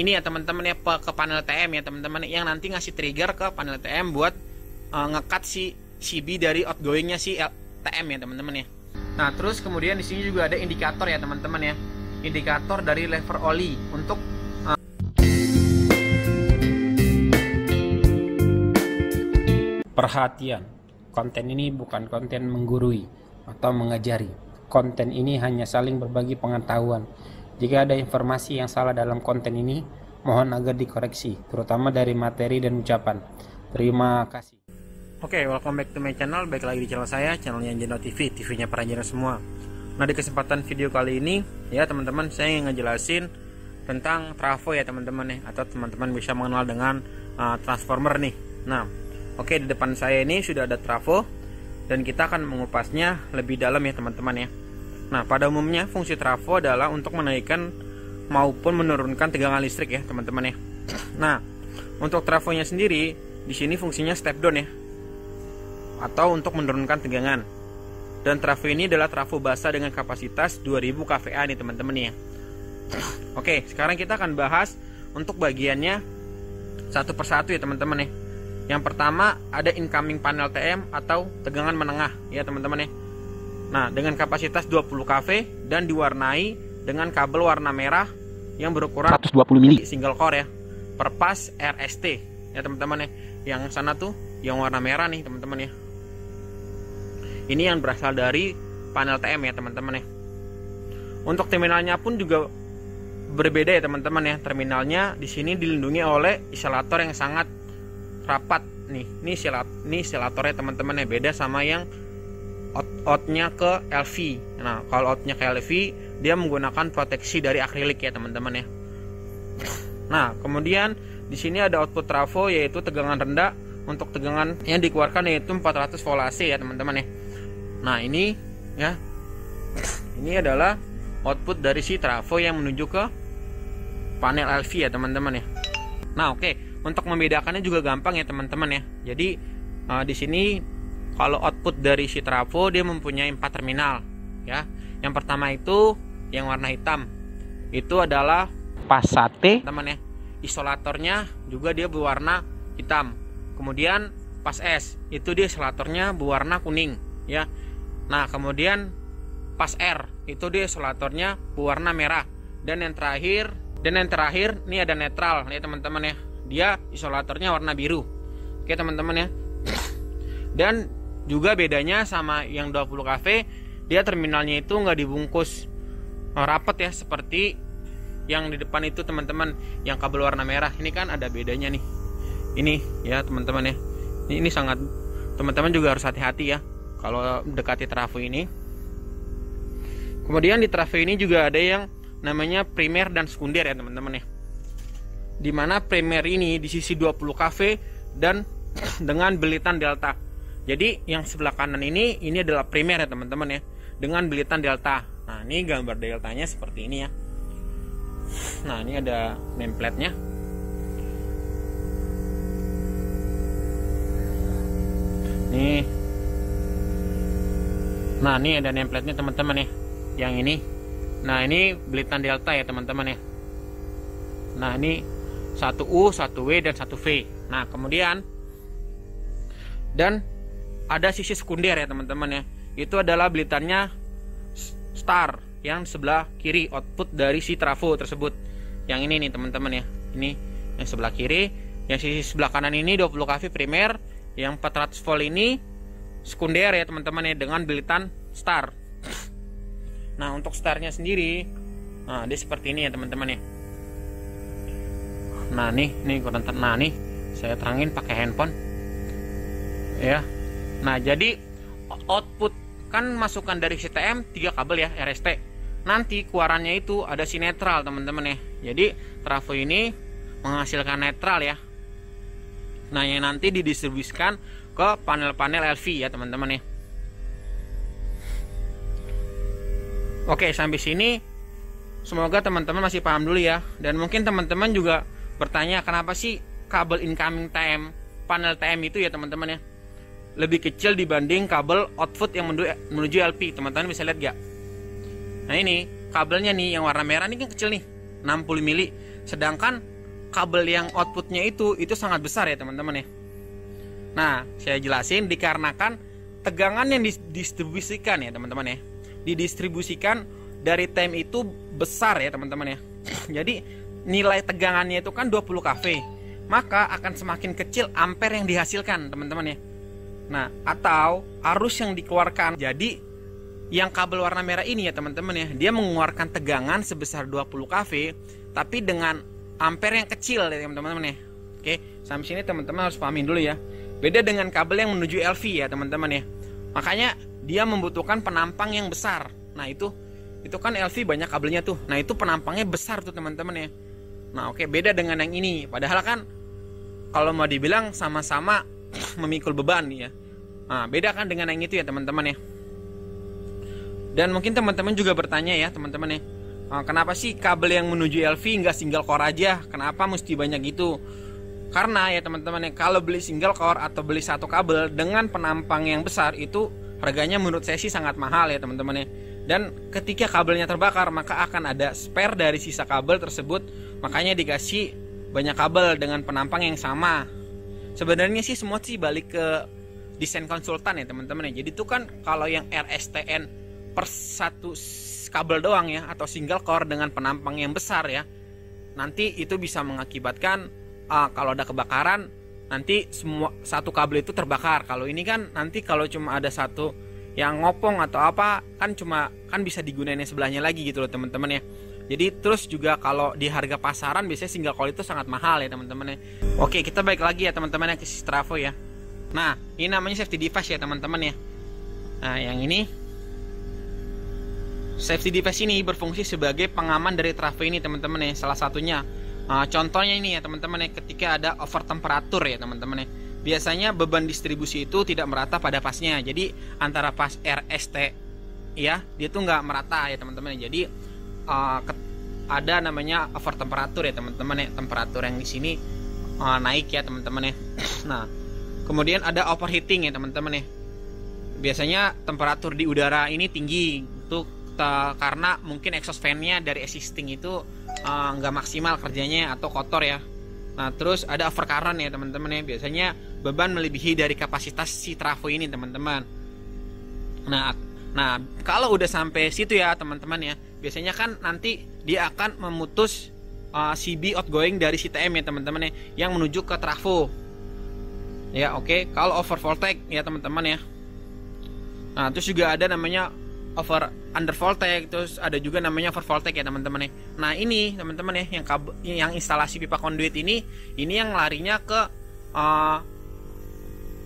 ini ya teman-teman ya, ke panel TM ya teman-teman, yang nanti ngasih trigger ke panel TM buat ngekat si CB dari outgoingnya si TM ya teman-teman ya. Nah terus kemudian di sini juga ada indikator ya teman-teman ya, indikator dari lever oli untuk perhatian. Konten ini bukan konten menggurui atau mengajari. Konten ini hanya saling berbagi pengetahuan. Jika ada informasi yang salah dalam konten ini, mohon agar dikoreksi, terutama dari materi dan ucapan. Terima kasih. Oke, welcome back to my channel. Baik lagi di channel saya, channelnya Jeno TV, TV-nya para Jeno semua. Nah, di kesempatan video kali ini ya teman-teman, saya ingin ngejelasin tentang trafo ya teman-teman ya, atau teman-teman bisa mengenal dengan transformer nih. Nah, oke, di depan saya ini sudah ada trafo dan kita akan mengupasnya lebih dalam ya teman-teman ya. Nah, pada umumnya fungsi trafo adalah untuk menaikkan maupun menurunkan tegangan listrik ya teman-teman ya. Nah, untuk trafonya sendiri di sini fungsinya step down ya, atau untuk menurunkan tegangan. Dan trafo ini adalah trafo basah dengan kapasitas 2000 kVA nih teman-teman ya. Oke, sekarang kita akan bahas untuk bagiannya satu persatu ya teman-teman ya. Yang pertama ada incoming panel TM atau tegangan menengah ya teman-teman ya. Nah, dengan kapasitas 20 kV dan diwarnai dengan kabel warna merah yang berukuran 120 mili single core ya, per pas RST ya teman-teman ya. Yang sana tuh yang warna merah nih teman-teman ya. Ini yang berasal dari panel TM ya teman-teman ya. Untuk terminalnya pun juga berbeda ya teman-teman ya. Terminalnya di sini dilindungi oleh isolator yang sangat rapat nih. Ini isolatornya teman-teman ya, beda sama yang outnya ke LV. Nah, kalau outnya ke LV dia menggunakan proteksi dari akrilik ya teman-teman ya. Nah, kemudian di sini ada output trafo yaitu tegangan rendah. Untuk tegangan yang dikeluarkan yaitu 400 volt AC ya teman-teman ya. Nah, ini ya, ini adalah output dari si trafo yang menuju ke panel LV ya teman-teman ya. Nah, oke, untuk membedakannya juga gampang ya teman-teman ya. Jadi di sini kalau output dari si trafo dia mempunyai 4 terminal ya. Yang pertama itu yang warna hitam, itu adalah pas sate teman ya. Isolatornya juga dia berwarna hitam. Kemudian pas S itu dia isolatornya berwarna kuning ya. Nah, kemudian pas R itu dia isolatornya berwarna merah. Dan yang terakhir ini ada netral ya teman-teman ya. Dia isolatornya warna biru. Oke teman-teman ya. Dan juga bedanya sama yang 20 kV, dia terminalnya itu nggak dibungkus rapat ya seperti yang di depan itu teman-teman, yang kabel warna merah. Ini kan ada bedanya nih. Ini ya teman-teman ya. Ini sangat, teman-teman juga harus hati-hati ya kalau mendekati trafo ini. Kemudian di trafo ini juga ada yang namanya primer dan sekunder ya teman-teman ya. Dimana primer ini di sisi 20 kV dan dengan belitan delta. Jadi yang sebelah kanan ini adalah primer ya teman-teman ya, dengan belitan delta. Nah, ini gambar deltanya seperti ini ya. Nah, ini ada nameplate-nya. Nih. Nah, ini ada nameplate-nya teman-teman ya. Yang ini. Nah, ini belitan delta ya teman-teman ya. Nah, ini 1U, 1W dan 1V. Nah, kemudian dan ada sisi sekunder ya teman-teman ya. Itu adalah belitannya star yang sebelah kiri, output dari si trafo tersebut. Yang ini nih teman-teman ya. Ini yang sebelah kiri, yang sisi sebelah kanan ini 20 kV primer, yang 400 volt ini sekunder ya teman-teman ya, dengan belitan star. Nah, untuk starnya sendiri, nah dia seperti ini ya teman-teman ya. Nah, nih kurang terang. Nah, nih saya terangin pakai handphone ya. Nah, jadi output kan masukan dari CTM 3 kabel ya, RST. Nanti keluarannya itu ada si netral teman-teman ya. Jadi trafo ini menghasilkan netral ya. Nah, yang nanti didistribusikan ke panel-panel LV ya teman-teman ya. Oke, sampai sini semoga teman-teman masih paham dulu ya. Dan mungkin teman-teman juga bertanya, kenapa sih kabel incoming TM, panel TM itu ya teman-teman ya, lebih kecil dibanding kabel output yang menuju LP. Teman-teman bisa lihat gak? Nah, ini kabelnya nih yang warna merah ini kan kecil nih, 60 mili. sedangkan kabel yang outputnya itu sangat besar ya teman-teman ya. Nah, saya jelasin dikarenakan tegangan yang didistribusikan ya teman-teman ya. Didistribusikan dari TM itu besar ya teman-teman ya. Jadi nilai tegangannya itu kan 20 kV, maka akan semakin kecil ampere yang dihasilkan teman-teman ya. Nah, atau arus yang dikeluarkan. Jadi yang kabel warna merah ini ya teman-teman ya, dia mengeluarkan tegangan sebesar 20 kV tapi dengan ampere yang kecil ya teman-teman ya. Oke, sampai sini teman-teman harus pahamin dulu ya. Beda dengan kabel yang menuju LV ya teman-teman ya. Makanya dia membutuhkan penampang yang besar. Nah, itu kan LV banyak kabelnya tuh. Nah, itu penampangnya besar tuh teman-teman ya. Nah, oke, beda dengan yang ini. Padahal kan kalau mau dibilang sama-sama memikul beban ya. Nah, beda kan dengan yang itu ya teman-teman ya. Dan mungkin teman-teman juga bertanya ya teman-teman ya, kenapa sih kabel yang menuju LV nggak single core aja? Kenapa mesti banyak gitu? Karena ya teman-teman ya, kalau beli single core atau beli satu kabel dengan penampang yang besar itu harganya menurut saya sih sangat mahal ya teman-teman ya. Dan ketika kabelnya terbakar maka akan ada spare dari sisa kabel tersebut. Makanya dikasih banyak kabel dengan penampang yang sama. Sebenarnya sih semua sih balik ke desain konsultan ya teman-teman ya. Jadi itu kan kalau yang RSTN per satu kabel doang ya, atau single core dengan penampang yang besar ya, nanti itu bisa mengakibatkan kalau ada kebakaran nanti semua satu kabel itu terbakar. Kalau ini kan nanti kalau cuma ada satu yang ngopong atau apa kan bisa digunain yang sebelahnya lagi gitu loh teman-teman ya. Jadi terus juga kalau di harga pasaran biasanya single core itu sangat mahal ya teman-teman ya. Oke, kita balik lagi ya teman-teman ya ke si trafo ya. Nah, ini namanya safety device ya teman-teman ya. Nah, yang ini safety device ini berfungsi sebagai pengaman dari trafo ini teman-teman ya. Salah satunya contohnya ini ya teman-teman ya, ketika ada over temperatur ya teman-teman ya. Biasanya beban distribusi itu tidak merata pada pasnya. Jadi antara pas RST ya, dia tuh nggak merata ya teman-teman ya. Jadi ada namanya over temperatur ya teman-teman ya. Temperatur yang di sini naik ya teman-teman ya. Nah, kemudian ada overheating ya teman-teman ya. Biasanya temperatur di udara ini tinggi tuh karena mungkin exhaust fan-nya dari existing itu nggak maksimal kerjanya atau kotor ya. Nah, terus ada overcurrent ya teman-teman ya. Biasanya beban melebihi dari kapasitas si trafo ini teman-teman. Nah, kalau udah sampai situ ya teman-teman ya, biasanya kan nanti dia akan memutus CB outgoing dari si TM ya teman-teman ya, yang menuju ke trafo. Ya, oke. Kalau over voltage ya teman-teman ya. Nah, terus juga ada namanya under voltage, terus ada juga namanya over voltage ya teman-teman ya. Nah, ini teman-teman ya, yang instalasi pipa konduit ini yang larinya ke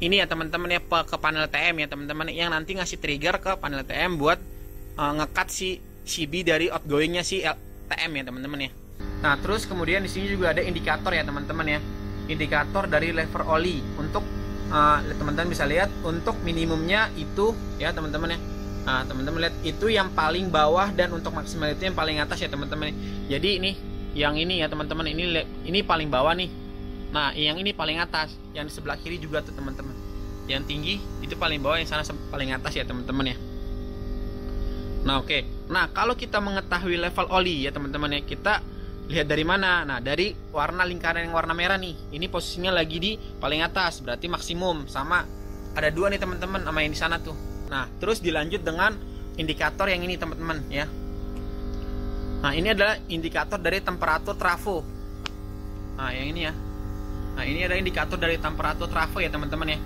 ini ya teman-teman ya, ke panel TM ya teman-teman, yang nanti ngasih trigger ke panel TM buat ngekat si CB dari outgoingnya si TM ya teman-teman ya. Nah, terus kemudian di sini juga ada indikator ya teman-teman ya, indikator dari lever oli. Untuk teman-teman bisa lihat untuk minimumnya itu ya teman-teman ya. Nah, teman-teman lihat itu yang paling bawah, dan untuk maksimal itu yang paling atas ya teman-teman. Jadi ini yang ini ya teman-teman, ini paling bawah nih. Nah, yang ini paling atas, yang di sebelah kiri juga tuh teman-teman. Yang tinggi itu paling bawah, yang sana paling atas ya teman-teman ya. Nah, oke. Nah, kalau kita mengetahui level oli ya teman-teman ya, kita lihat dari mana? Nah, dari warna lingkaran yang warna merah nih. Ini posisinya lagi di paling atas, berarti maksimum. Sama ada dua nih teman-teman sama yang di sana tuh. Nah, terus dilanjut dengan indikator yang ini teman-teman ya. Nah, ini adalah indikator dari temperatur trafo. Nah, yang ini ya. Nah, ini ada indikator dari temperatur trafo ya teman-teman ya.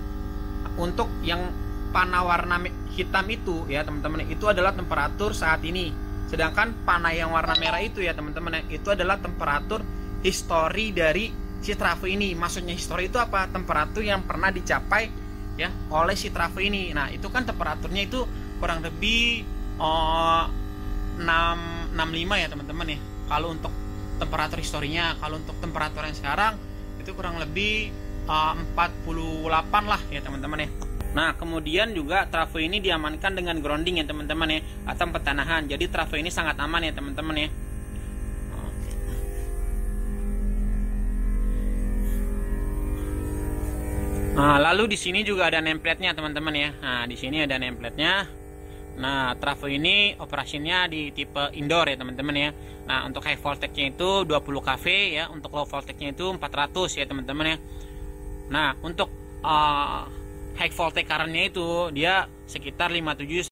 Untuk yang panah warna hitam itu ya teman-teman, itu adalah temperatur saat ini. Sedangkan panah yang warna merah itu ya teman-teman ya, itu adalah temperatur histori dari si trafo ini. Maksudnya histori itu apa? Temperatur yang pernah dicapai ya oleh si trafo ini. Nah, itu kan temperaturnya itu kurang lebih 65 ya teman-teman ya. Kalau untuk temperatur historinya, kalau untuk temperatur yang sekarang itu kurang lebih 48 lah ya teman-teman ya. Nah, kemudian juga trafo ini diamankan dengan grounding ya teman-teman ya, atau petanahan. Jadi trafo ini sangat aman ya teman-teman ya. Nah, lalu di sini juga ada nameplate-nya teman-teman ya. Nah, di sini ada nameplate-nya. Nah, trafo ini operasinya di tipe indoor ya teman-teman ya. Nah, untuk high voltage-nya itu 20 kV ya, untuk low voltage-nya itu 400 ya teman-teman ya. Nah, untuk high voltage current-nya itu dia sekitar 57.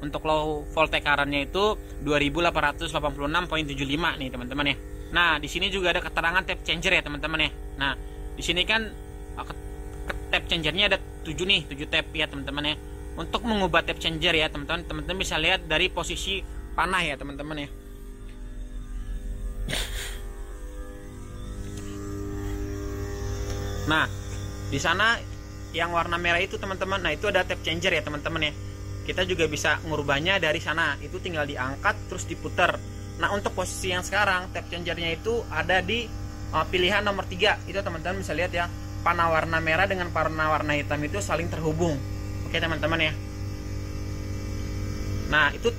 Untuk low voltage current-nya itu 2886.75 nih teman-teman ya. Nah, di sini juga ada keterangan tap changer ya teman-teman ya. Nah, di sini kan tap changernya ada 7 nih, 7 tap ya teman-teman ya. Untuk mengubah tap changer ya teman-teman bisa lihat dari posisi panah ya teman-teman ya. Nah, di sana yang warna merah itu teman-teman, nah itu ada tap changer ya teman-teman ya. Kita juga bisa ngubahnya dari sana, itu tinggal diangkat terus diputar. Nah, untuk posisi yang sekarang tap changernya itu ada di pilihan nomor 3. Itu teman-teman bisa lihat ya, panah warna merah dengan panah warna hitam itu saling terhubung. Oke teman-teman ya. Nah, itu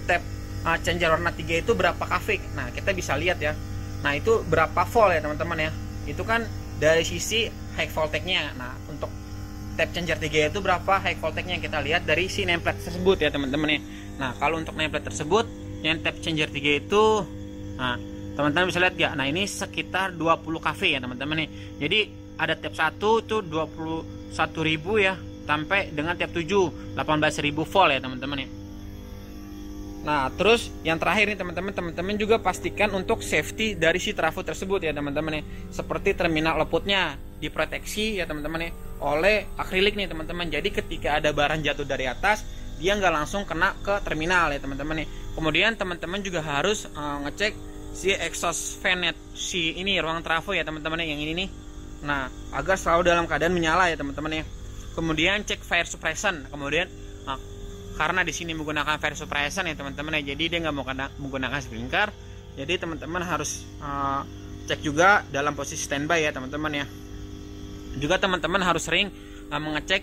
tap changer warna 3 itu berapa kV? Nah, kita bisa lihat ya. Nah, itu berapa volt ya teman-teman ya. Itu kan dari sisi high voltage-nya. Nah, untuk tap changer 3 itu berapa high voltage-nya, kita lihat dari si nameplate tersebut ya teman-teman ya. Nah, kalau untuk nameplate tersebut yang tap changer 3 itu, nah teman-teman bisa lihat ya. Nah, ini sekitar 20 kV ya teman-teman ya. Jadi ada tap 1 itu 21.000 ya, sampai dengan tap 7 18.000 volt ya teman-teman ya. Nah, terus yang terakhir nih teman-teman juga pastikan untuk safety dari si trafo tersebut ya teman-teman ya. Seperti terminal outputnya diproteksi ya teman-teman ya oleh akrilik nih teman-teman. Jadi ketika ada barang jatuh dari atas, dia nggak langsung kena ke terminal ya teman-teman ya. Kemudian teman-teman juga harus ngecek si exhaust fan net, si ini ruang trafo ya teman-teman ya, yang ini nih. Nah, agar selalu dalam keadaan menyala ya teman-teman ya. Kemudian cek fire suppression. Kemudian karena di sini menggunakan fire suppression ya teman-teman ya, jadi dia nggak mau menggunakan sprinkler. Jadi teman-teman harus cek juga dalam posisi standby ya teman-teman ya. Juga teman-teman harus sering mengecek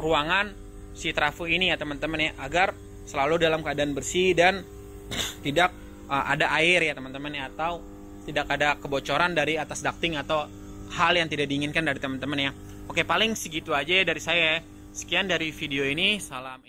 ruangan si trafo ini ya teman-teman ya, agar selalu dalam keadaan bersih dan tidak ada air ya teman-teman ya, atau tidak ada kebocoran dari atas ducting atau hal yang tidak diinginkan dari teman-teman ya. Oke, paling segitu aja dari saya. Sekian dari video ini, salam.